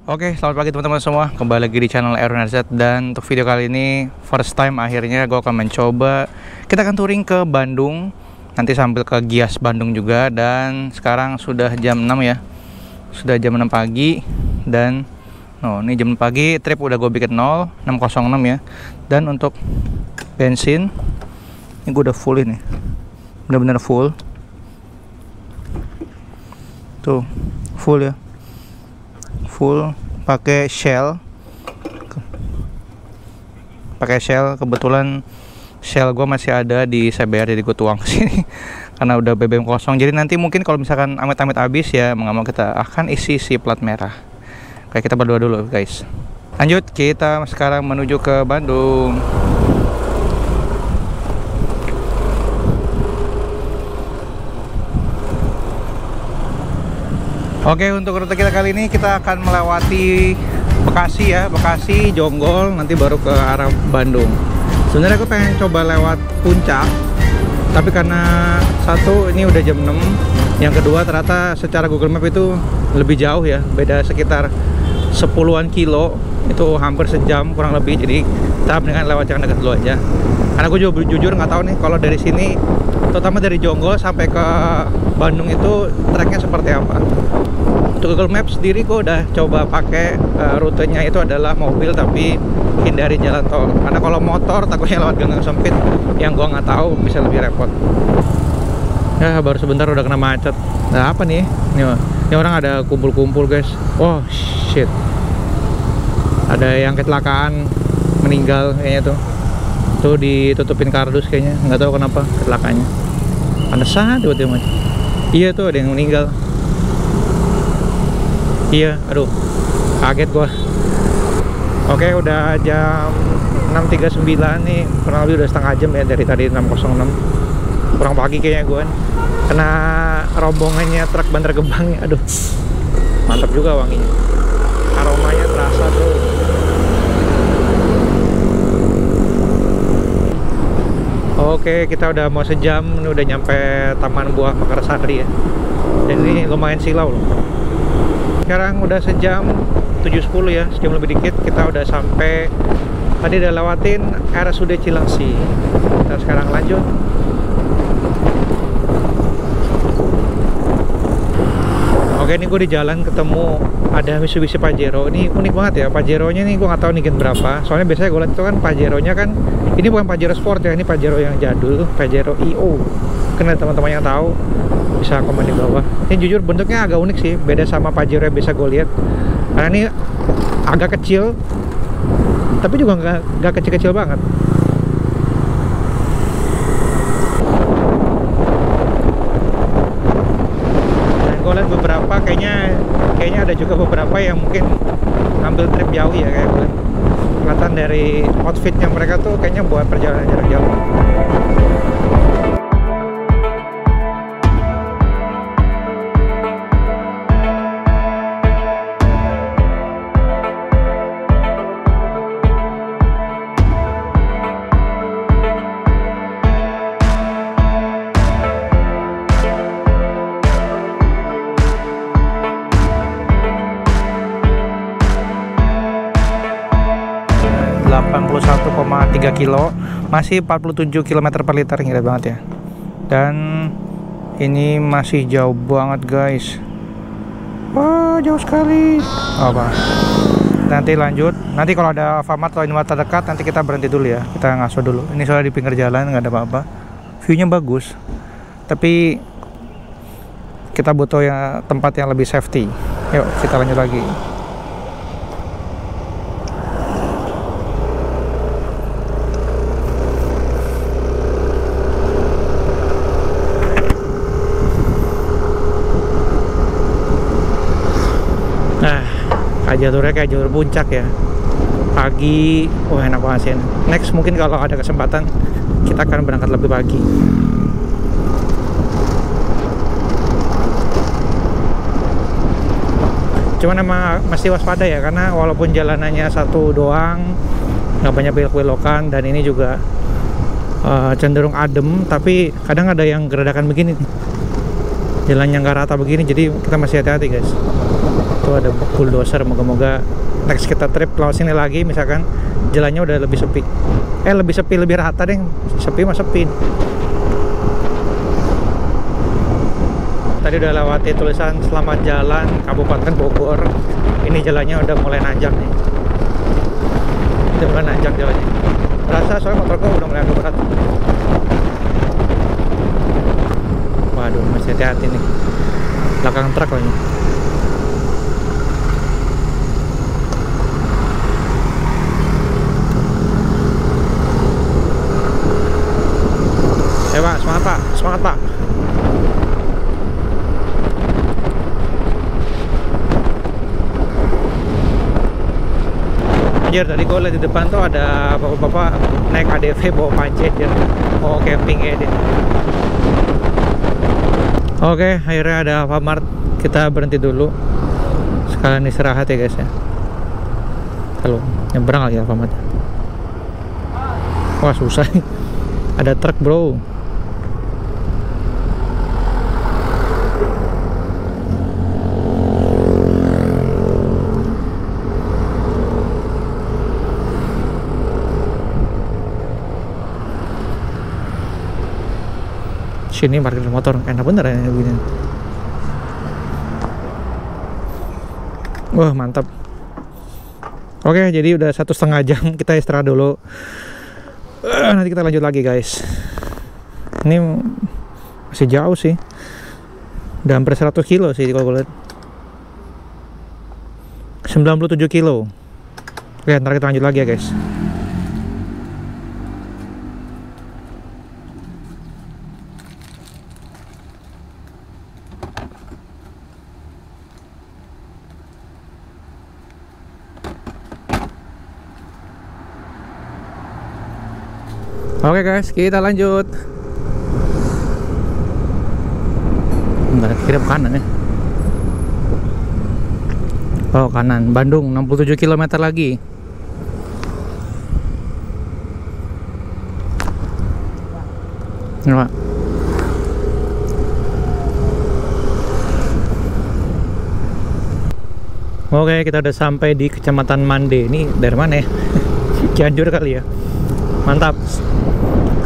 Oke, selamat pagi teman-teman semua. Kembali lagi di channel Erwin RZ. Dan untuk video kali ini, first time akhirnya gue akan mencoba. Kita akan touring ke Bandung. Nanti sambil ke Gias Bandung juga. Dan sekarang sudah jam 6 ya. Sudah jam 6 pagi. Dan ini jam 6 pagi, trip udah gue bikin 0606 ya. Dan untuk bensin, ini gue udah full ini. Bener-bener full. Tuh, full ya. Full pakai Shell, kebetulan Shell gue masih ada di CBR, jadi gue tuang sini karena udah BBM kosong. Jadi nanti mungkin kalau misalkan amit-amit habis ya, mau kita akan isi plat merah. Kayak kita berdua dulu guys. Lanjut, kita sekarang menuju ke Bandung. Oke, untuk rute kita kali ini kita akan melewati Bekasi ya, Bekasi, Jonggol, nanti baru ke arah Bandung. Sebenarnya aku pengen coba lewat Puncak, tapi karena satu ini udah jam 6, yang kedua ternyata secara Google Map itu lebih jauh ya, beda sekitar 10-an kilo, itu hampir sejam kurang lebih. Jadi kita mendingan lewat yang dekat dulu aja. Karena aku juga jujur nggak tahu nih kalau dari sini, terutama dari Jonggol sampai ke Bandung itu treknya seperti apa. Untuk Google Maps sendiri gue udah coba pakai rutenya itu adalah mobil tapi hindari jalan tol. Karena kalau motor takutnya lewat gang sempit yang gue nggak tahu, bisa lebih repot. Ya baru sebentar udah kena macet. Nah apa nih? Ini orang ada kumpul-kumpul guys. Oh shit. Ada yang kecelakaan meninggal kayaknya tuh. Tuh ditutupin kardus kayaknya. Nggak tahu kenapa kecelakaannya. Pantesan tiba-tiba macet. Iya tuh ada yang meninggal. Iya, aduh, kaget gua. Oke, udah jam 6.39 nih, kurang lebih udah setengah jam ya dari tadi 6.06. Kurang pagi kayaknya gua. Kena rombongannya truk Bantar Gebang ya, aduh. Mantap juga wanginya. Aromanya terasa tuh. Oke, kita udah mau sejam, ini udah nyampe Taman Buah Mekarsari ya. Dan ini lumayan silau loh. Sekarang udah sejam 7.10 ya, sejam lebih dikit kita udah sampai. Tadi udah lewatin RSUD Cilengsi. Kita sekarang lanjut. Oke, ini gue di jalan ketemu ada Mitsubishi Pajero. Ini unik banget ya, Pajeronya nih gue nggak tahu nih gen berapa. Soalnya biasanya gue lihat itu kan Pajeronya kan, ini bukan Pajero Sport ya, ini Pajero yang jadul, Pajero IO. Karena teman-teman yang tahu bisa komen di bawah. Ini jujur bentuknya agak unik sih, beda sama Pajero yang biasa gue lihat. Karena ini agak kecil, tapi juga nggak kecil-kecil banget. Dan gue lihat beberapa, kayaknya ada juga beberapa yang mungkin ambil trip jauh ya, kayak gue. Kelihatan dari outfitnya mereka tuh kayaknya buat perjalanan jarak jauh. Kilo, masih 47 km per liter, gila banget ya. Dan ini masih jauh banget guys. Wah, jauh sekali. Apa? Nanti lanjut. Nanti kalau ada Alfamart atau Indomaret terdekat, nanti kita berhenti dulu ya. Kita ngaso dulu. Ini soalnya di pinggir jalan, nggak ada apa-apa. View-nya bagus. Tapi kita butuh ya tempat yang lebih safety. Yuk, kita lanjut lagi. Jalurnya kayak jalur puncak ya, pagi. Wah enak banget sih. Next mungkin kalau ada kesempatan kita akan berangkat lebih pagi. Cuman emang masih waspada ya, karena walaupun jalanannya satu doang, nggak banyak belok-belokan, dan ini juga cenderung adem, tapi kadang ada yang geradakan begini nih. jalannya nggak rata begini, jadi kita masih hati-hati guys. Tuh ada bulldozer, moga-moga next kita trip lewat sini lagi misalkan jalannya udah lebih sepi, lebih rata deh. Sepi mah sepi. Tadi udah lewati tulisan selamat jalan Kabupaten Bogor. Ini jalannya udah mulai nanjak nih, udah mulai nanjak jalannya. Rasa soalnya motor gue udah mulai agak berat. Waduh, masih hati-hati nih, belakang truk lagi. Pak, semangat Pak, semangat Pak. Anjir, tadi gue liat di depan tuh ada bapak-bapak naik ADV bawa panci aja, mau camping ya dia. Oke, akhirnya ada Alfamart, kita berhenti dulu sekalian istirahat ya guys ya. Kalau nyebrang lagi Alfamart. Wah susah, ada truk bro. Sini parkir motor enak bener ya begini. Wah mantap. Oke, jadi udah 1,5 jam, kita istirahat dulu. Nanti kita lanjut lagi guys. Ini masih jauh sih, udah hampir 100 kilo sih kalau gue lihat. 97 kilo. Oke, ntar kita lanjut lagi ya guys. Oke guys, kita lanjut. Bentar, kiri kanan ya. Oh kanan, Bandung 67 km lagi. Ini Pak. Oke, kita udah sampai di Kecamatan Mande. Ini dari mana ya? Cianjur kali ya. Mantap.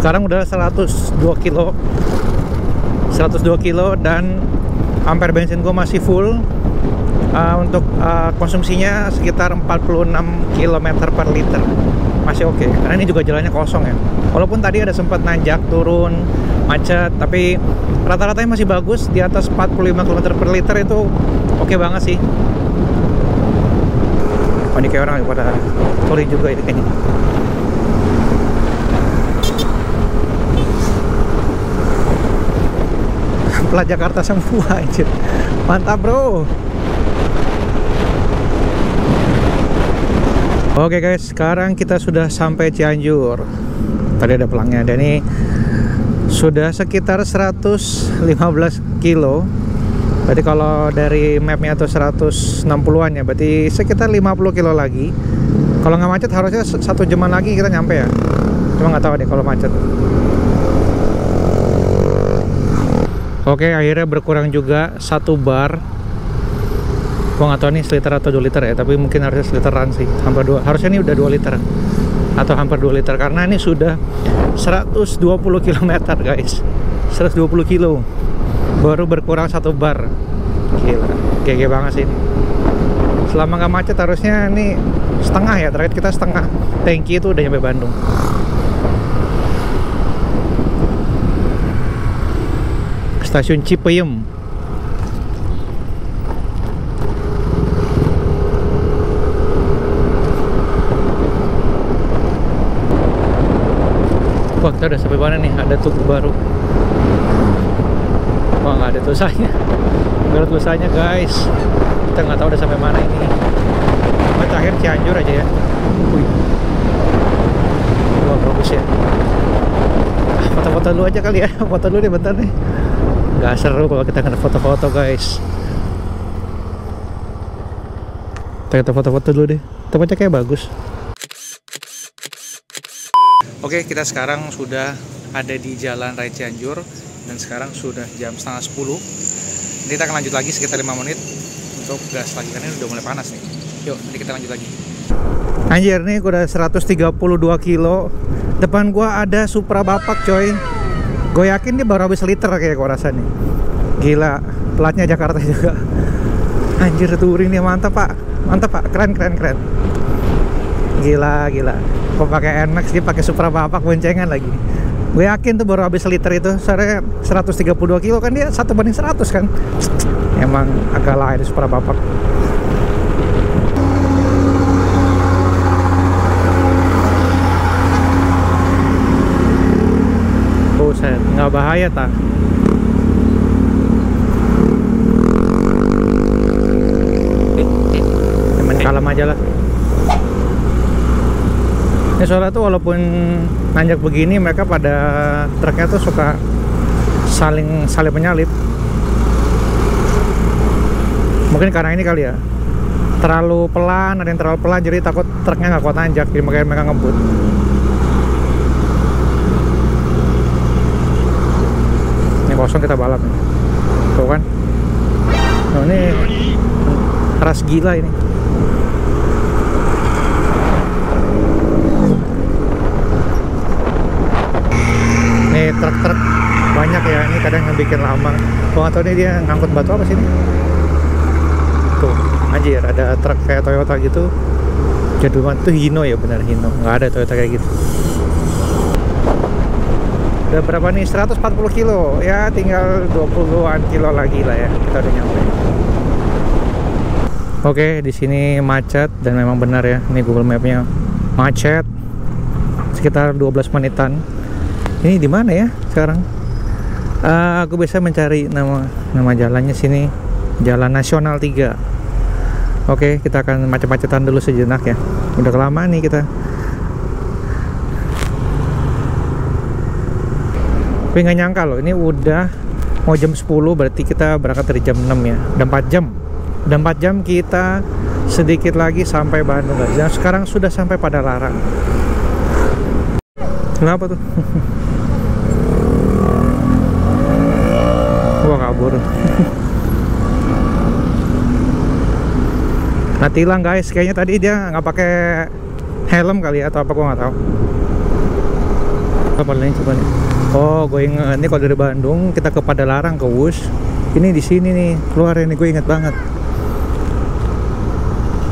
Sekarang udah 102 kilo 102 kilo dan ampere bensin gue masih full. Untuk konsumsinya sekitar 46 km per liter. Masih oke, karena ini juga jalannya kosong ya. Walaupun tadi ada sempat nanjak, turun, macet, tapi rata-ratanya masih bagus. Di atas 45 km per liter itu oke banget sih. Oh ini kayak orang pada touring juga ini kayaknya. Plat Jakarta semua anjir. Mantap bro. Oke guys, sekarang kita sudah sampai Cianjur. Tadi ada pelangnya, dan ini sudah sekitar 115 kilo. Berarti kalau dari mapnya tuh 160-an ya, berarti sekitar 50 kilo lagi. Kalau nggak macet harusnya 1 jaman lagi kita nyampe ya. Cuma nggak tahu deh kalau macet. Oke, akhirnya berkurang juga 1 bar. Gua nggak tahu nih seliter atau 2 liter ya, tapi mungkin harusnya seliteran sih. Hampir 2, harusnya ini udah 2 liter atau hampir 2 liter, karena ini sudah 120 km guys. 120 kilo baru berkurang 1 bar. Gila, GG banget sih ini. Selama nggak macet harusnya ini setengah ya, terakhir kita setengah tangki itu udah nyampe Bandung. Stasiun Cipayung. Wah, kita udah sampai mana nih? Ada tugu baru. Wah, nggak ada tulisannya. Nggak ada tulisannya guys. Kita nggak tahu udah sampai mana ini. Sampai terakhir Cianjur aja ya. Wih. Wah, bagus ya. Foto-foto dulu aja kali ya. Foto dulu deh bentar nih. Gak seru kalau kita nggak foto-foto guys. Kita foto-foto dulu deh. Tempatnya kayak bagus. Oke, kita sekarang sudah ada di Jalan Raya Cianjur dan sekarang sudah jam setengah 10. Nanti kita akan lanjut lagi sekitar 5 menit untuk gas lagi, karena ini udah mulai panas nih. Yuk, nanti kita lanjut lagi. Anjir, nih gua udah 132 kilo. Depan gua ada Supra Bapak, coy. Gue yakin dia baru habis liter kayak gua rasa nih. Gila, platnya Jakarta juga. Anjir, touring nih, mantap pak, mantap pak, keren. Gila. Kok pakai NMAX, dia pakai Supra Bapak boncengan lagi. Gue yakin tuh baru habis liter itu. Soalnya 132 kilo kan, dia 1/100 kan. Emang agak lain Supra Bapak. Buset, nggak bahaya tak? Kalem aja lah. Ini soalnya tuh walaupun nanjak begini, mereka pada truknya tuh suka saling menyalip. Mungkin karena ini kali ya, terlalu pelan, ada yang terlalu pelan, jadi takut truknya nggak kuat nanjak, jadi makanya mereka ngebut. Ini kosong, kita balap nih. Tuh kan. Nah, ini ras gila ini. Nih truk-truk banyak ya, ini kadang yang bikin lama. Gua nggak tahu nih dia ngangkut batu apa sih ini. Tuh, anjir, ada truk kayak Toyota gitu. Jadul banget tuh, Hino ya, benar Hino. Nggak ada Toyota kayak gitu. Udah berapa nih? 140 kilo. Ya tinggal 20-an kilo lagi lah ya. Kita udah nyampe. Oke, di sini macet dan memang benar ya. Ini Google Map-nya macet. Sekitar 12 menitan. Ini di mana ya sekarang? Aku bisa mencari nama jalannya sini. Jalan Nasional 3. Oke, kita akan macet-macetan dulu sejenak ya. Udah kelamaan nih kita. Tapi nggak nyangka loh, ini udah mau jam 10, berarti kita berangkat dari jam 6 ya. Udah 4 jam. Udah 4 jam kita sedikit lagi sampai Bandung guys. Dan sekarang sudah sampai pada Larang. Kenapa tuh? Wah, kabur. Nah, tilang guys, kayaknya tadi dia nggak pakai helm kali ya, atau apa, gua nggak tahu. Apa lain coba nih? Oh, gue inget nih, kalau dari Bandung kita ke Padalarang, ke Wush. Ini di sini nih keluar ini, gue inget banget.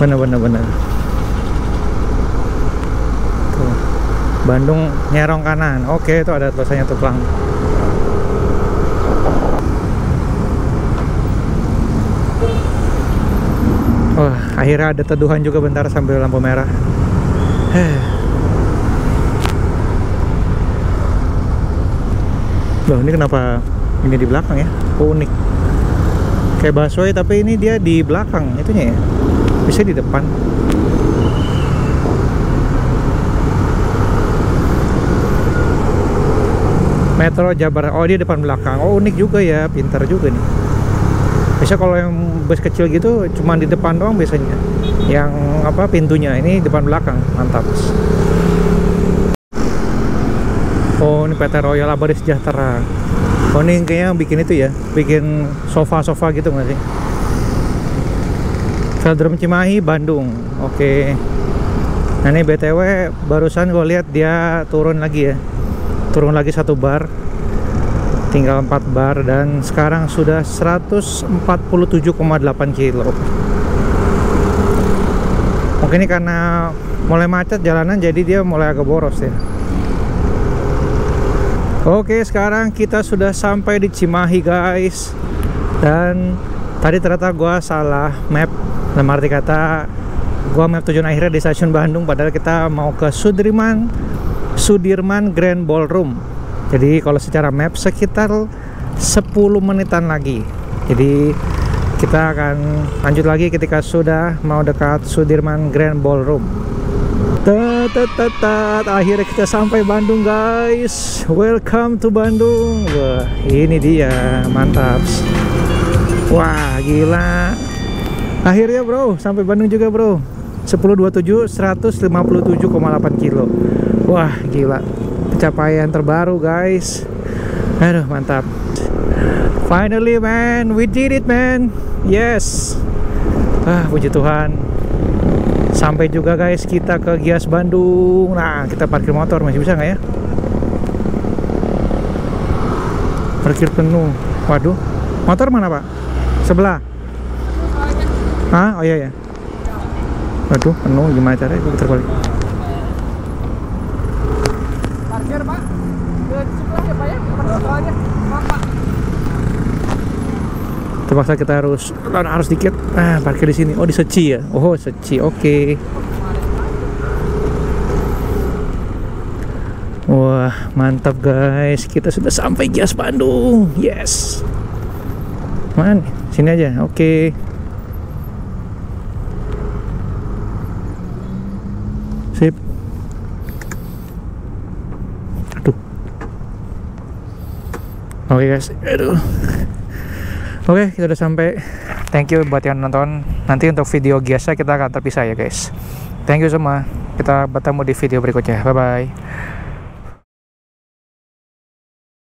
Bener. Tuh, Bandung nyerong kanan. Oke, itu ada tulisannya tuh, pelang. Wah, akhirnya ada teduhan juga bentar sambil lampu merah. Loh, ini kenapa ini di belakang ya? Oh, unik. Kayak busway tapi ini dia di belakang itunya ya. Bisa di depan. Metro Jabar. Oh, dia depan belakang. Oh, unik juga ya, pintar juga nih. Biasa kalau yang bus kecil gitu cuma di depan doang biasanya. Yang apa, pintunya ini depan belakang. Mantap. Oh, ini PT Royal Abadi Sejahtera. Oh, ini kayaknya bikin itu ya, bikin sofa-sofa gitu nggak sih? Velodrome Cimahi, Bandung. Oke. Nah, ini BTW barusan gue lihat dia turun lagi ya. Turun lagi 1 bar. Tinggal 4 bar dan sekarang sudah 147,8 kilo. Mungkin ini karena mulai macet jalanan, jadi dia mulai agak boros ya. Oke, sekarang kita sudah sampai di Cimahi guys. Dan tadi ternyata gua salah map. Dalam arti kata, gua map tujuan akhirnya di stasiun Bandung, padahal kita mau ke Sudirman Grand Ballroom. Jadi kalau secara map sekitar 10 menitan lagi. Jadi kita akan lanjut lagi ketika sudah mau dekat Sudirman Grand Ballroom. Akhirnya kita sampai Bandung guys. Welcome to Bandung. Wah, ini dia, mantap. Wah, gila. Akhirnya bro, sampai Bandung juga bro. 10.27, 157,8 kilo. Wah, gila. Pencapaian terbaru guys. Aduh, mantap. Finally man, we did it man. Yes. Puji Tuhan. Sampai juga guys kita ke Gias Bandung. Nah, kita parkir motor masih bisa nggak ya? Parkir penuh. Waduh. Motor mana pak? Sebelah. Oh iya ya. Waduh, penuh. Gimana caranya? Gue putar balik. Parkir pak. Ke sebelah ya pak ya. Soalnya bapak. Terpaksa kita harus dikit. Parkir di sini. Oh di Seci ya. Oh Seci. Oke. Wah mantap guys. Kita sudah sampai Gias Bandung. Yes. Man, sini aja. Oke. Sip. Aduh. Oke guys. Aduh. Oke, kita udah sampai. Thank you buat yang nonton. Nanti untuk video Giasnya kita akan terpisah ya guys. Thank you semua. Kita bertemu di video berikutnya. Bye bye.